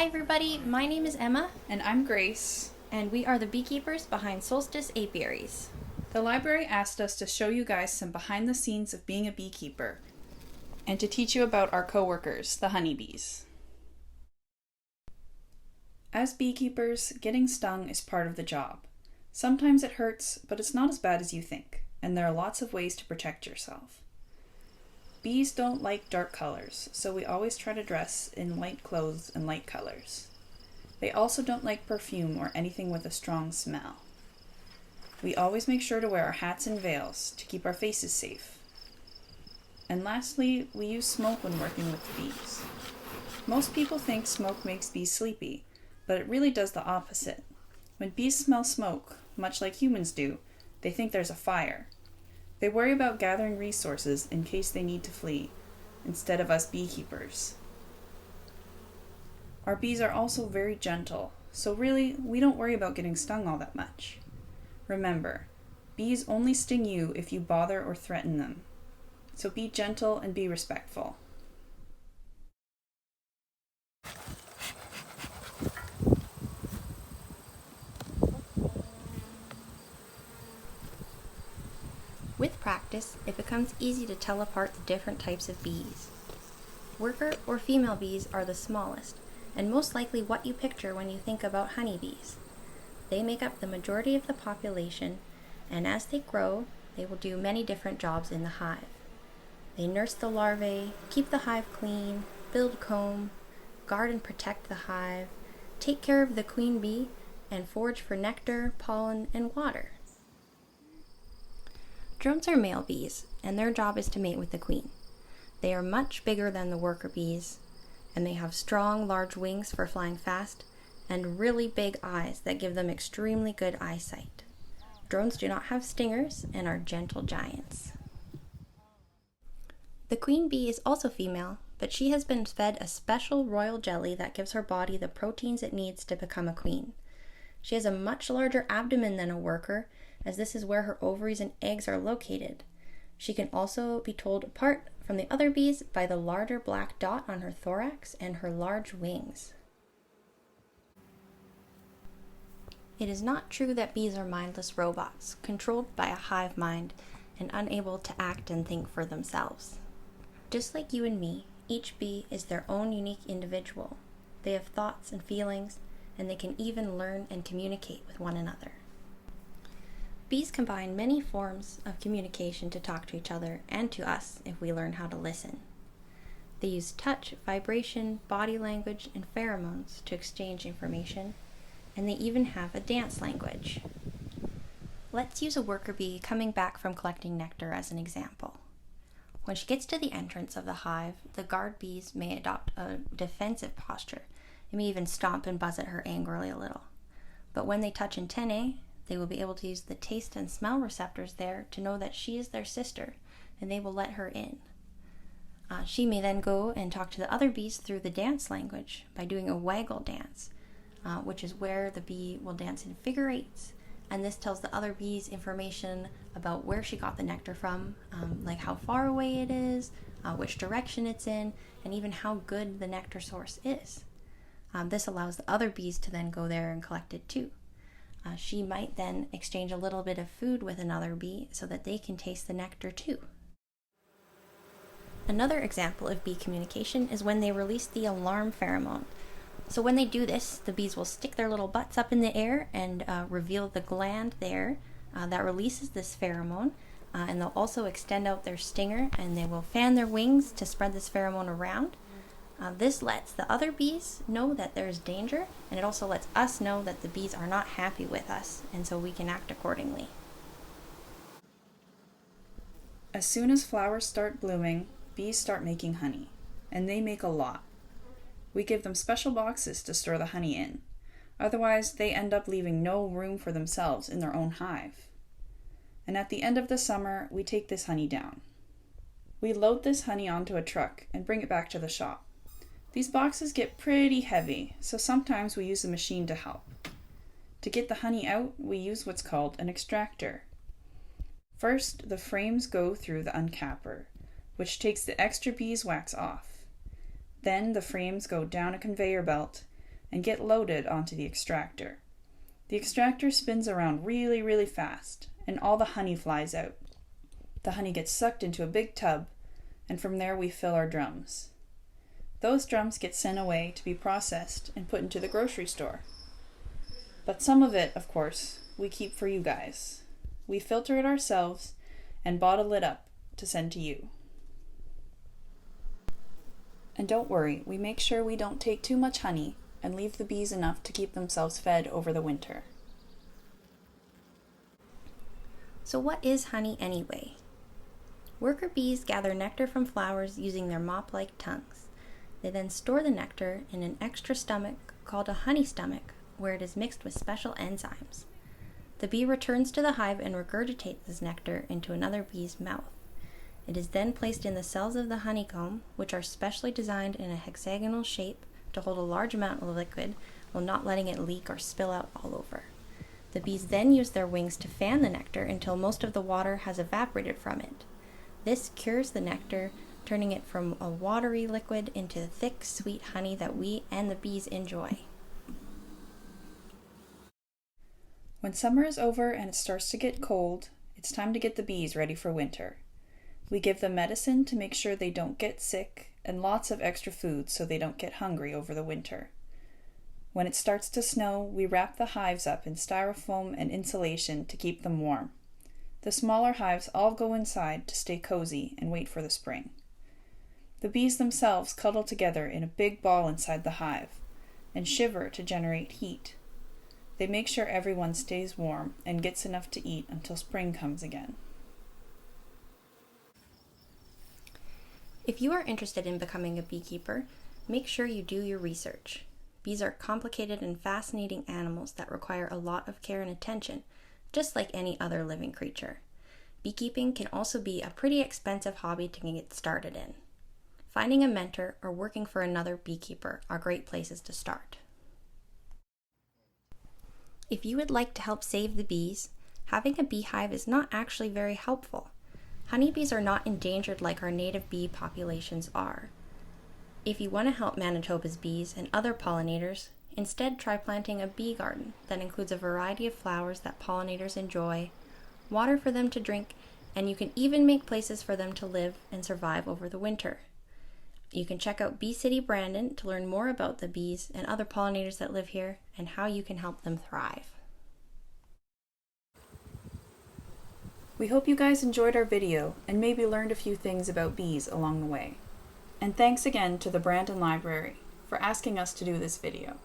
Hi everybody, my name is Emma. And I'm Grace. And we are the beekeepers behind Solstice Apiaries. The library asked us to show you guys some behind the scenes of being a beekeeper and to teach you about our co-workers, the honeybees. As beekeepers, getting stung is part of the job. Sometimes it hurts, but it's not as bad as you think, and there are lots of ways to protect yourself. Bees don't like dark colors, so we always try to dress in light clothes and light colors. They also don't like perfume or anything with a strong smell. We always make sure to wear our hats and veils to keep our faces safe. And lastly, we use smoke when working with bees. Most people think smoke makes bees sleepy, but it really does the opposite. When bees smell smoke, much like humans do, they think there's a fire. They worry about gathering resources in case they need to flee, instead of us beekeepers. Our bees are also very gentle, so really, we don't worry about getting stung all that much. Remember, bees only sting you if you bother or threaten them. So be gentle and be respectful. With practice, it becomes easy to tell apart the different types of bees. Worker or female bees are the smallest, and most likely what you picture when you think about honeybees. They make up the majority of the population, and as they grow, they will do many different jobs in the hive. They nurse the larvae, keep the hive clean, build comb, guard and protect the hive, take care of the queen bee, and forage for nectar, pollen, and water. Drones are male bees, and their job is to mate with the queen. They are much bigger than the worker bees, and they have strong, large wings for flying fast, and really big eyes that give them extremely good eyesight. Drones do not have stingers and are gentle giants. The queen bee is also female, but she has been fed a special royal jelly that gives her body the proteins it needs to become a queen. She has a much larger abdomen than a worker, as this is where her ovaries and eggs are located. She can also be told apart from the other bees by the larger black dot on her thorax and her large wings. It is not true that bees are mindless robots, controlled by a hive mind and unable to act and think for themselves. Just like you and me, each bee is their own unique individual. They have thoughts and feelings, and they can even learn and communicate with one another. Bees combine many forms of communication to talk to each other and to us if we learn how to listen. They use touch, vibration, body language, and pheromones to exchange information, and they even have a dance language. Let's use a worker bee coming back from collecting nectar as an example. When she gets to the entrance of the hive, the guard bees may adopt a defensive posture. They may even stomp and buzz at her angrily a little. But when they touch antennae, they will be able to use the taste and smell receptors there to know that she is their sister, and they will let her in. She may then go and talk to the other bees through the dance language by doing a waggle dance, which is where the bee will dance in figure eights, and this tells the other bees information about where she got the nectar from, like how far away it is, which direction it's in, and even how good the nectar source is. This allows the other bees to then go there and collect it too. She might then exchange a little bit of food with another bee so that they can taste the nectar too. Another example of bee communication is when they release the alarm pheromone. So when they do this, the bees will stick their little butts up in the air and reveal the gland there that releases this pheromone, and they'll also extend out their stinger and they will fan their wings to spread this pheromone around. This lets the other bees know that there's danger, and it also lets us know that the bees are not happy with us, and so we can act accordingly. As soon as flowers start blooming, bees start making honey, and they make a lot. We give them special boxes to store the honey in. Otherwise, they end up leaving no room for themselves in their own hive. And at the end of the summer, we take this honey down. We load this honey onto a truck and bring it back to the shop. These boxes get pretty heavy, so sometimes we use a machine to help. To get the honey out, we use what's called an extractor. First, the frames go through the uncapper, which takes the extra beeswax off. Then the frames go down a conveyor belt, and get loaded onto the extractor. The extractor spins around really, really fast, and all the honey flies out. The honey gets sucked into a big tub, and from there we fill our drums. Those drums get sent away to be processed and put into the grocery store. But some of it, of course, we keep for you guys. We filter it ourselves and bottle it up to send to you. And don't worry, we make sure we don't take too much honey and leave the bees enough to keep themselves fed over the winter. So what is honey anyway? Worker bees gather nectar from flowers using their mop-like tongues. They then store the nectar in an extra stomach called a honey stomach, where it is mixed with special enzymes. The bee returns to the hive and regurgitates this nectar into another bee's mouth. It is then placed in the cells of the honeycomb, which are specially designed in a hexagonal shape to hold a large amount of liquid while not letting it leak or spill out all over. The bees then use their wings to fan the nectar until most of the water has evaporated from it. This cures the nectar, turning it from a watery liquid into thick, sweet honey that we and the bees enjoy. When summer is over and it starts to get cold, it's time to get the bees ready for winter. We give them medicine to make sure they don't get sick and lots of extra food so they don't get hungry over the winter. When it starts to snow, we wrap the hives up in styrofoam and insulation to keep them warm. The smaller hives all go inside to stay cozy and wait for the spring. The bees themselves cuddle together in a big ball inside the hive and shiver to generate heat. They make sure everyone stays warm and gets enough to eat until spring comes again. If you are interested in becoming a beekeeper, make sure you do your research. Bees are complicated and fascinating animals that require a lot of care and attention, just like any other living creature. Beekeeping can also be a pretty expensive hobby to get started in. Finding a mentor or working for another beekeeper are great places to start. If you would like to help save the bees, having a beehive is not actually very helpful. Honeybees are not endangered like our native bee populations are. If you want to help Manitoba's bees and other pollinators, instead try planting a bee garden that includes a variety of flowers that pollinators enjoy, water for them to drink, and you can even make places for them to live and survive over the winter. You can check out Bee City Brandon to learn more about the bees and other pollinators that live here and how you can help them thrive. We hope you guys enjoyed our video and maybe learned a few things about bees along the way. And thanks again to the Brandon Library for asking us to do this video.